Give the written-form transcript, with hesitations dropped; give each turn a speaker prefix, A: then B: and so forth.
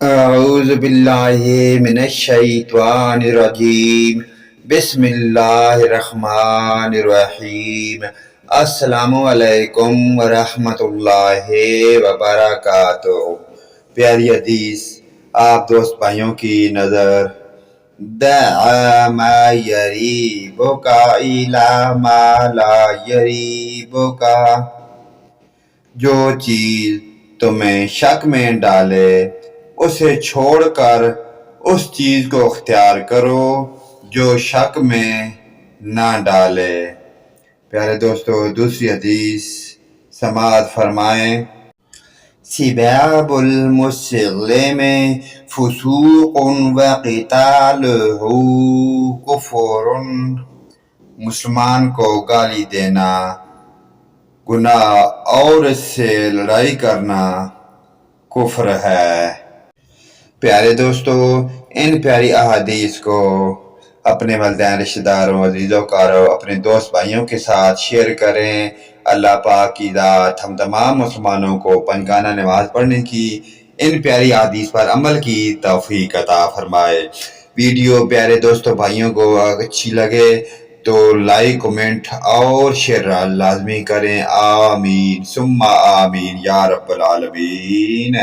A: اعوذ باللہ من الشیطان الرجیم بسم اللہ الرحمن الرحیم السلام علیکم ورحمۃ اللہ وبرکاتہ۔ پیاری حدیث آپ دوست بھائیوں کی نظر دع ما یریبک الی ما لا یریبک، جو چیز تمہیں شک میں ڈالے اسے چھوڑ کر اس چیز کو اختیار کرو جو شک میں نہ ڈالے۔ پیارے دوستو، دوسری حدیث سماعت فرمائیں۔ سباب المسلم فسوق وقتالہ کفر، مسلمان کو گالی دینا گناہ اور اس سے لڑائی کرنا کفر ہے۔ پیارے دوستو، ان پیاری احادیث کو اپنے والدین، رشتہ داروں، عزیز و اقارب، اپنے دوست بھائیوں کے ساتھ شیئر کریں۔ اللہ پاک کی ذات ہم تمام مسلمانوں کو پنجگانہ نماز پڑھنے کی، ان پیاری احادیث پر عمل کی توفیق عطا فرمائے۔ ویڈیو پیارے دوستوں بھائیوں کو اچھی لگے تو لائک، کومنٹ اور شیئر لازمی کریں۔ آمین ثم آمین یا رب العالمین۔